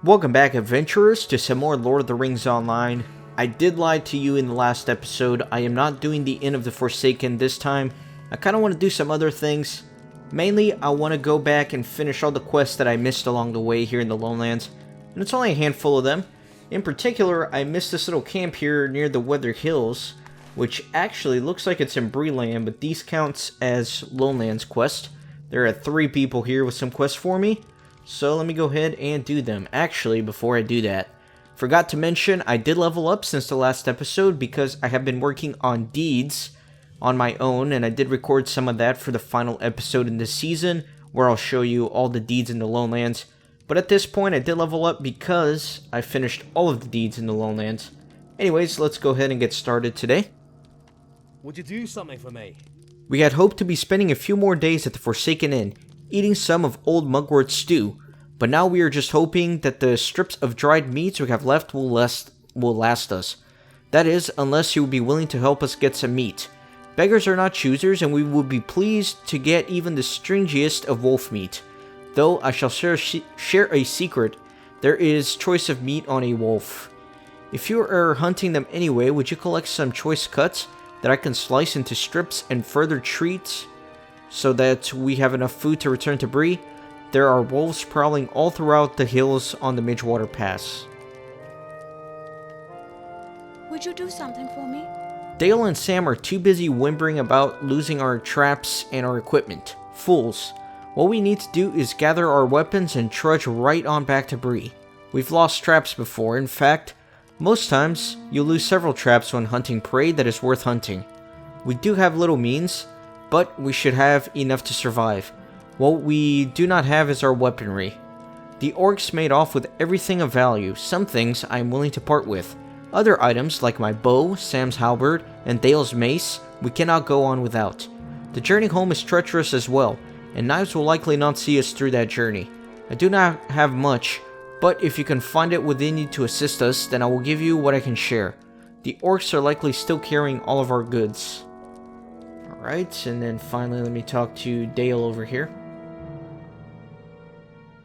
Welcome back, adventurers, to some more Lord of the Rings Online. I did lie to you in the last episode. I am not doing the Inn of the Forsaken this time. I kind of want to do some other things. Mainly, I want to go back and finish all the quests that I missed along the way here in the Lowlands. And it's only a handful of them. In particular, I missed this little camp here near the Weather Hills, which actually looks like it's in Breeland, but these counts as Lowlands quest. There are 3 people here with some quests for me. So let me go ahead and do them. Actually, before I do that, forgot to mention I did level up since the last episode because I have been working on deeds on my own, and I did record some of that for the final episode in this season where I'll show you all the deeds in the Lowlands. But at this point I did level up because I finished all of the deeds in the Lowlands. Anyways, let's go ahead and get started today. Would you do something for me? We had hoped to be spending a few more days at the Forsaken Inn, eating some of old mugwort stew, but now we are just hoping that the strips of dried meats we have left will last us. That is, unless you would be willing to help us get some meat. Beggars are not choosers, and we would be pleased to get even the stringiest of wolf meat. Though I shall share a secret, there is choice of meat on a wolf. If you are hunting them anyway, would you collect some choice cuts that I can slice into strips and further treat so that we have enough food to return to Bree? There are wolves prowling all throughout the hills on the Midgewater Pass. Would you do something for me? Dale and Sam are too busy whimpering about losing our traps and our equipment. Fools. What we need to do is gather our weapons and trudge right on back to Bree. We've lost traps before. In fact, most times you lose several traps when hunting prey that is worth hunting. We do have little means, but we should have enough to survive. What we do not have is our weaponry. The orcs made off with everything of value. Some things I am willing to part with. Other items, like my bow, Sam's halberd, and Dale's mace, we cannot go on without. The journey home is treacherous as well, and knives will likely not see us through that journey. I do not have much, but if you can find it within you to assist us, then I will give you what I can share. The orcs are likely still carrying all of our goods. Alright, and then finally let me talk to Dale over here.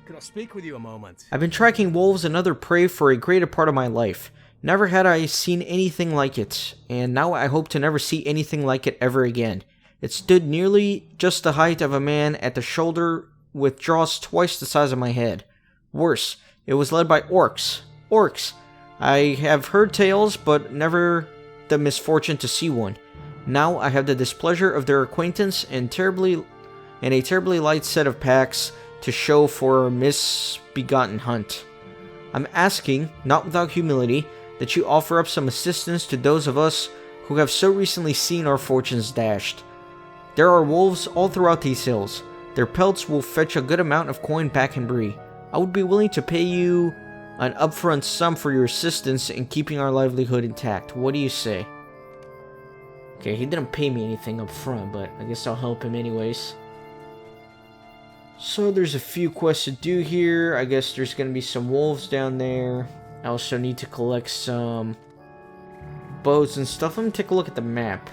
Could I speak with you a moment? I've been tracking wolves and other prey for a greater part of my life. Never had I seen anything like it, and now I hope to never see anything like it ever again. It stood nearly just the height of a man at the shoulder with jaws twice the size of my head. Worse, it was led by orcs. Orcs! I have heard tales, but never the misfortune to see one. Now I have the displeasure of their acquaintance and a terribly light set of packs to show for a misbegotten hunt. I'm asking, not without humility, that you offer up some assistance to those of us who have so recently seen our fortunes dashed. There are wolves all throughout these hills. Their pelts will fetch a good amount of coin back in Bree. I would be willing to pay you an upfront sum for your assistance in keeping our livelihood intact. What do you say? Okay, he didn't pay me anything up front, but I guess I'll help him anyways. So there's a few quests to do here. I guess there's going to be some wolves down there. I also need to collect some bows and stuff. Let me take a look at the map.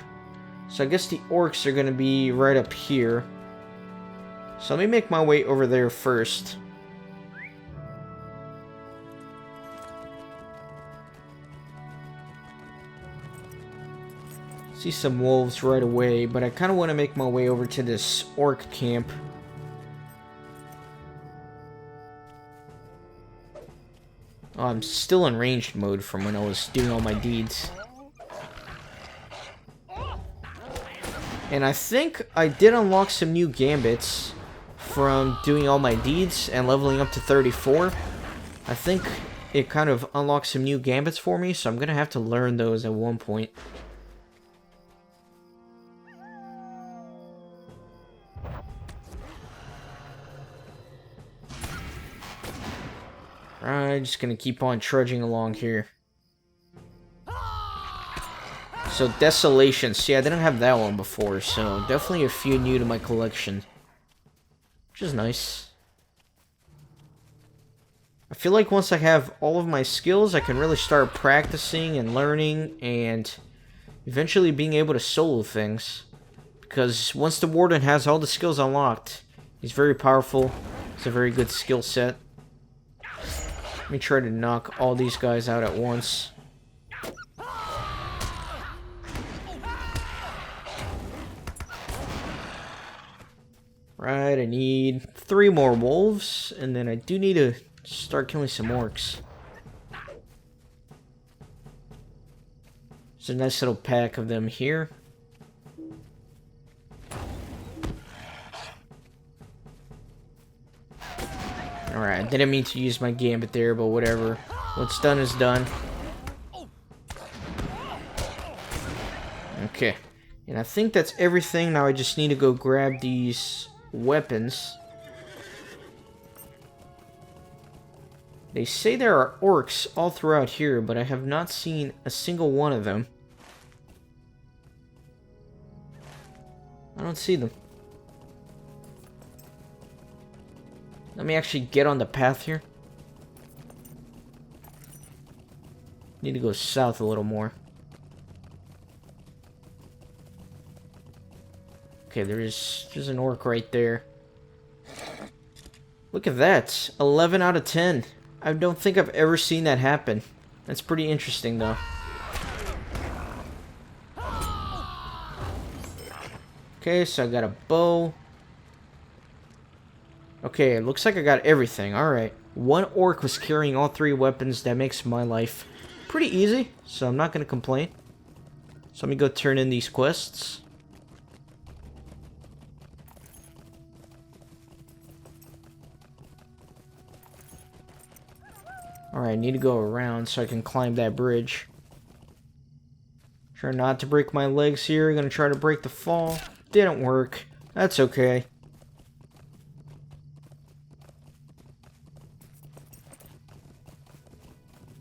So I guess the orcs are going to be right up here. So let me make my way over there first. See some wolves right away, but I kind of want to make my way over to this orc camp. Oh, I'm still in ranged mode from when I was doing all my deeds. And I think I did unlock some new gambits from doing all my deeds and leveling up to 34. I think it kind of unlocked some new gambits for me, so I'm going to have to learn those at one point. Alright, just gonna keep on trudging along here. So, Desolation. See, I didn't have that one before, so definitely a few new to my collection. Which is nice. I feel like once I have all of my skills, I can really start practicing and learning and eventually being able to solo things. Because once the Warden has all the skills unlocked, he's very powerful. It's a very good skill set. me try to knock all these guys out at once. Right, I need 3 more wolves, and then I do need to start killing some orcs. There's a nice little pack of them here. Alright, I didn't mean to use my gambit there, but whatever. What's done is done. Okay. And I think that's everything. Now I just need to go grab these weapons. They say there are orcs all throughout here, but I have not seen a single one of them. I don't see them. Let me actually get on the path here. Need to go south a little more. Okay, there's an orc right there. Look at that. 11 out of 10. I don't think I've ever seen that happen. That's pretty interesting, though. Okay, so I got a bow. Okay, it looks like I got everything. Alright. One orc was carrying all 3 weapons. That makes my life pretty easy, so I'm not going to complain. So let me go turn in these quests. Alright, I need to go around so I can climb that bridge. Try not to break my legs here. Gonna try to break the fall. Didn't work. That's okay.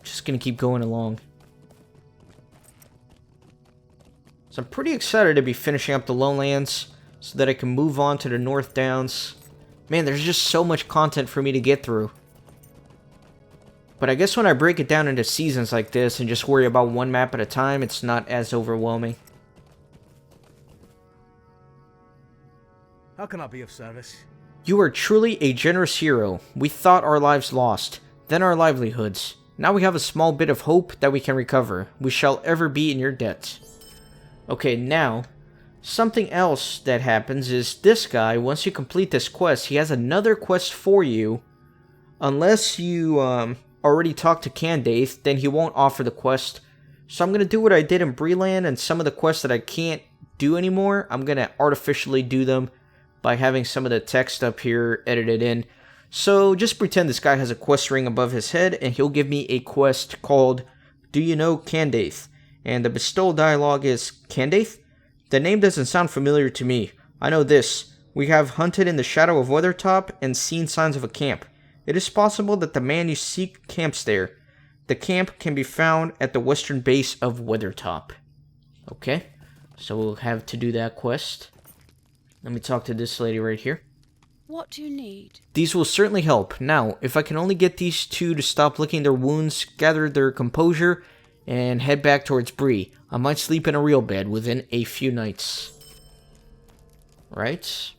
Just gonna keep going along. So I'm pretty excited to be finishing up the Lowlands so that I can move on to the North Downs. Man, there's just so much content for me to get through. But I guess when I break it down into seasons like this and just worry about one map at a time, it's not as overwhelming. How can I be of service? You are truly a generous hero. We thought our lives lost, then our livelihoods. Now we have a small bit of hope that we can recover. We shall ever be in your debt. Okay, now, something else that happens is this guy, once you complete this quest, he has another quest for you. Unless you, already talked to Candaith, then he won't offer the quest. So I'm going to do what I did in Breland, and some of the quests that I can't do anymore, I'm going to artificially do them by having some of the text up here edited in. So just pretend this guy has a quest ring above his head, and he'll give me a quest called Do You Know Candaith? And the bestowal dialogue is, Candaith? The name doesn't sound familiar to me. I know this. We have hunted in the shadow of Weathertop and seen signs of a camp. It is possible that the man you seek camps there. The camp can be found at the western base of Weathertop. Okay, so we'll have to do that quest. Let me talk to this lady right here. What do you need? These will certainly help. Now, if I can only get these 2 to stop licking their wounds, gather their composure, and head back towards Bree, I might sleep in a real bed within a few nights. Right?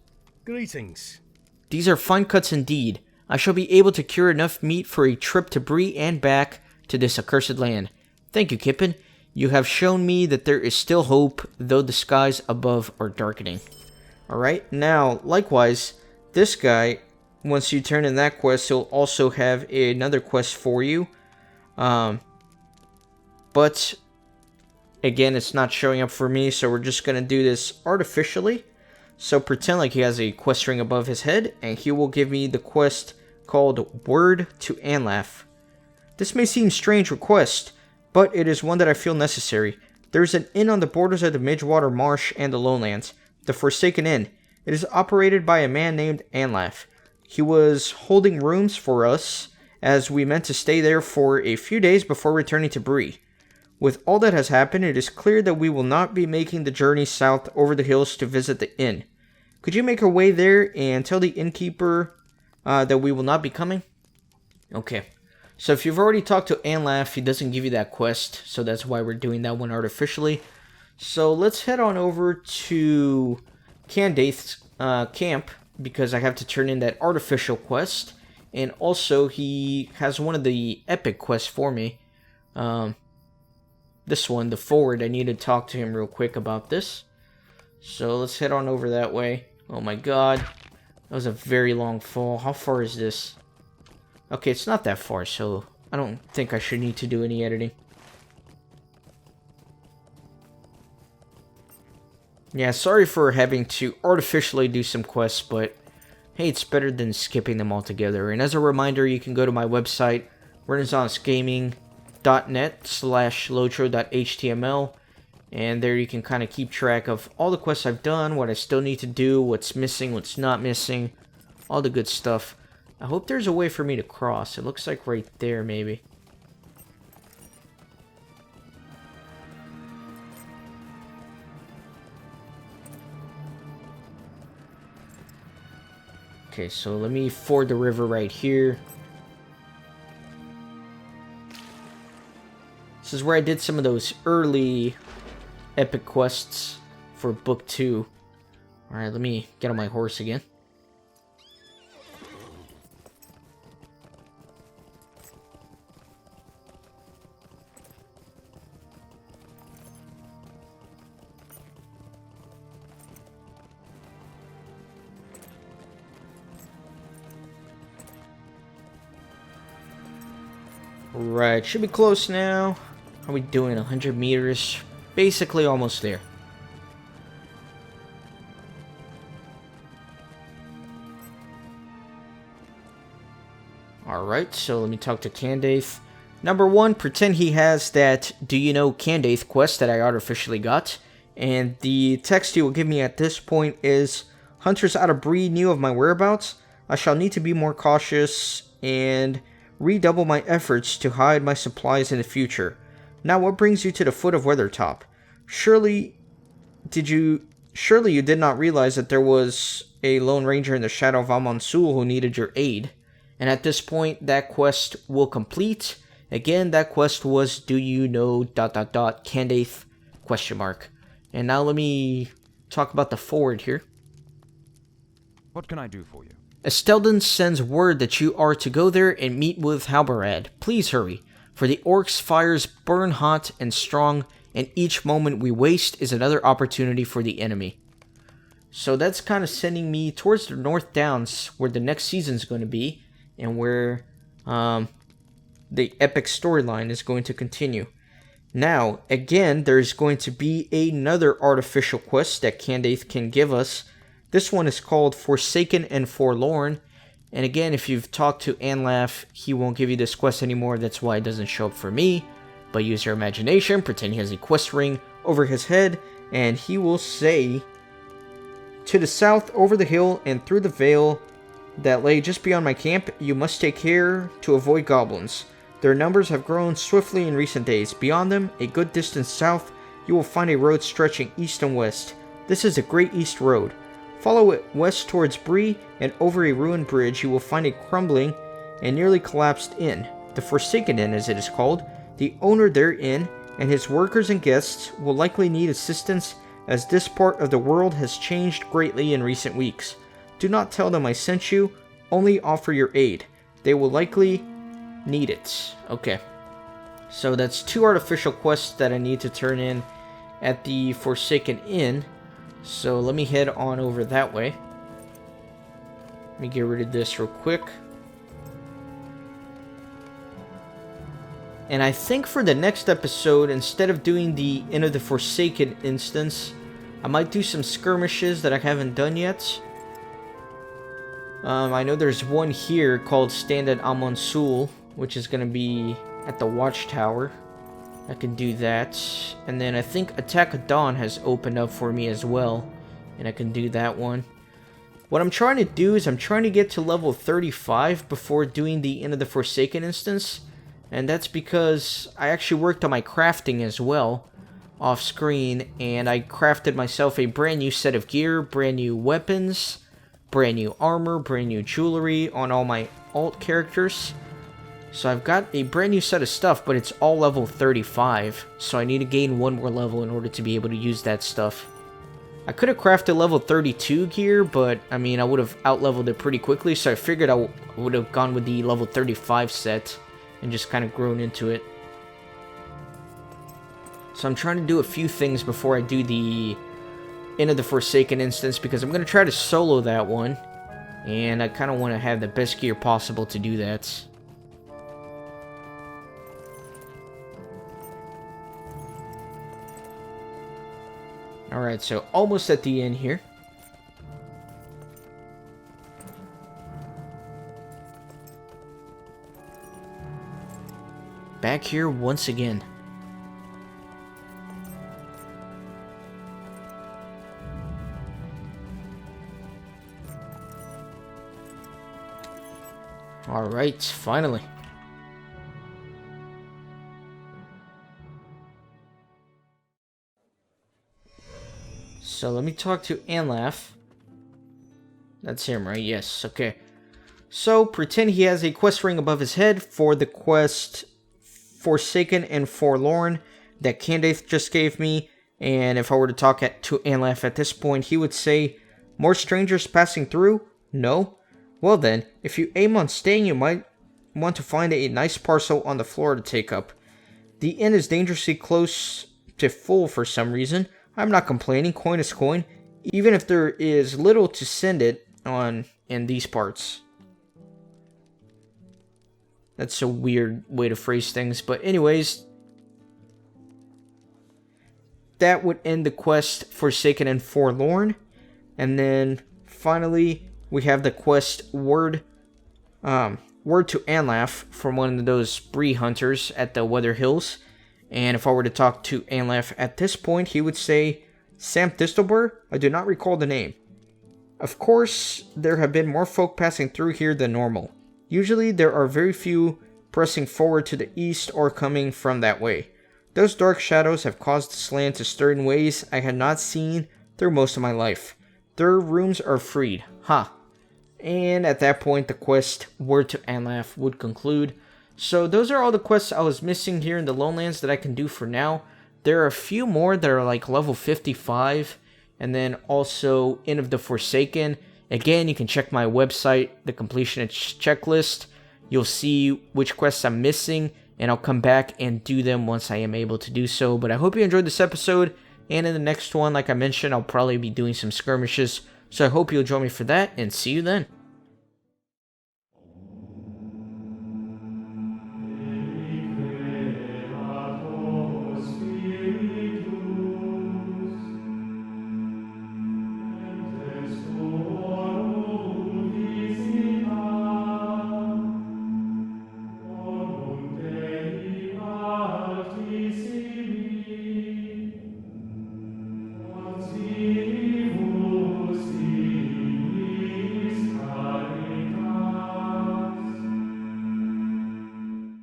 Greetings. These are fine cuts indeed. I shall be able to cure enough meat for a trip to Bree and back to this accursed land. Thank you, Kippen. You have shown me that there is still hope, though the skies above are darkening. Alright, now, likewise, this guy, once you turn in that quest, he'll also have another quest for you. But, again, it's not showing up for me, so we're just going to do this artificially. So pretend like he has a quest ring above his head, and he will give me the quest called Word to Anlaf. This may seem a strange request, but it is one that I feel necessary. There is an inn on the borders of the Midgewater Marsh and the Lowlands, the Forsaken Inn. It is operated by a man named Anlaf. He was holding rooms for us, as we meant to stay there for a few days before returning to Bree. With all that has happened, it is clear that we will not be making the journey south over the hills to visit the inn. Could you make our way there and tell the innkeeper that we will not be coming? Okay. So if you've already talked to Anlaf, he doesn't give you that quest, so that's why we're doing that one artificially. So let's head on over to Candaith's camp, because I have to turn in that artificial quest. And also, he has one of the epic quests for me. This one, the forward. I need to talk to him real quick about this. So let's head on over that way. Oh my god. That was a very long fall. How far is this? Okay, it's not that far, so I don't think I should need to do any editing. Yeah, sorry for having to artificially do some quests, but hey, it's better than skipping them altogether. And as a reminder, you can go to my website, renaissancegaming.net/lotro.html, and there you can kind of keep track of all the quests I've done, what I still need to do, what's missing, what's not missing, all the good stuff. I hope there's a way for me to cross. It looks like right there, maybe. Okay, so let me ford the river right here. This is where I did some of those early epic quests for Book 2. Alright, let me get on my horse again. Right, should be close now. How are we doing? 100 meters? Basically almost there. Alright, so let me talk to Candaith. Number 1, pretend he has that Do You Know Candaith quest that I artificially got. And the text he will give me at this point is, Hunters out of Bree knew of my whereabouts. I shall need to be more cautious and redouble my efforts to hide my supplies in the future. Now what brings you to the foot of Weathertop? Surely you did not realize that there was a Lone Ranger in the shadow of Amonsul who needed your aid. And at this point, that quest will complete. Again, that quest was Do You Know ... Candaith ? And now let me talk about the forward here. What can I do for you? Esteldon sends word that you are to go there and meet with Halbarad. Please hurry, for the orcs' fires burn hot and strong, and each moment we waste is another opportunity for the enemy. So that's kind of sending me towards the North Downs, where the next season's going to be, and where the epic storyline is going to continue. Now, again, there's going to be another artificial quest that Candaith can give us. This one is called Forsaken and Forlorn. And again, if you've talked to Anlaf, he won't give you this quest anymore. That's why it doesn't show up for me. But use your imagination, pretend he has a quest ring over his head, and he will say, To the south, over the hill, and through the vale that lay just beyond my camp, you must take care to avoid goblins. Their numbers have grown swiftly in recent days. Beyond them, a good distance south, you will find a road stretching east and west. This is a Great East Road. Follow it west towards Bree, and over a ruined bridge you will find a crumbling and nearly collapsed inn, the Forsaken Inn as it is called. The owner therein and his workers and guests will likely need assistance, as this part of the world has changed greatly in recent weeks. Do not tell them I sent you, only offer your aid. They will likely need it. Okay. So that's 2 artificial quests that I need to turn in at the Forsaken Inn. So let me head on over that way. Let me get rid of this real quick. And I think for the next episode, instead of doing the Inn of the Forsaken instance, I might do some skirmishes that I haven't done yet. I know there's one here called Stand at Amonsul, which is going to be at the Watchtower. I can do that. And then I think Attack of Dawn has opened up for me as well. And I can do that one. What I'm trying to do is I'm trying to get to level 35 before doing the Inn of the Forsaken instance. And that's because I actually worked on my crafting as well off screen. And I crafted myself a brand new set of gear, brand new weapons, brand new armor, brand new jewelry on all my alt characters. So I've got a brand new set of stuff, but it's all level 35. So I need to gain 1 more level in order to be able to use that stuff. I could have crafted level 32 gear, but I mean, I would have out-leveled it pretty quickly, so I figured I would have gone with the level 35 set and just kind of grown into it. So I'm trying to do a few things before I do the Inn of the Forsaken instance, because I'm going to try to solo that one, and I kind of want to have the best gear possible to do that. Alright, so almost at the end here. Back here once again. Alright, finally. So let me talk to Anlaf. That's him, right? Yes, okay. So pretend he has a quest ring above his head for the quest Forsaken and Forlorn that Candace just gave me. And if I were to talk to Anlaf at this point, he would say, "More strangers passing through? No? Well then, if you aim on staying, you might want to find a nice parcel on the floor to take up. The inn is dangerously close to full for some reason. I'm not complaining, coin is coin, even if there is little to send it on in these parts." That's a weird way to phrase things, but anyways, that would end the quest Forsaken and Forlorn. And then finally we have the quest Word to Anlaf from one of those Bree hunters at the Weather Hills. And if I were to talk to Anlaf at this point, he would say, "Sam Thistlebur? I do not recall the name. Of course, there have been more folk passing through here than normal. Usually there are very few pressing forward to the east or coming from that way. Those dark shadows have caused this land to stir in ways I had not seen through most of my life. Their rooms are freed. Ha." And at that point, the quest Word to Anlaf would conclude. So those are all the quests I was missing here in the Lonelands that I can do for now. There are a few more that are like level 55, and then also Inn of the Forsaken. Again, you can check my website, the completionist checklist. You'll see which quests I'm missing, and I'll come back and do them once I am able to do so. But I hope you enjoyed this episode, and in the next one, like I mentioned, I'll probably be doing some skirmishes. So I hope you'll join me for that, and see you then.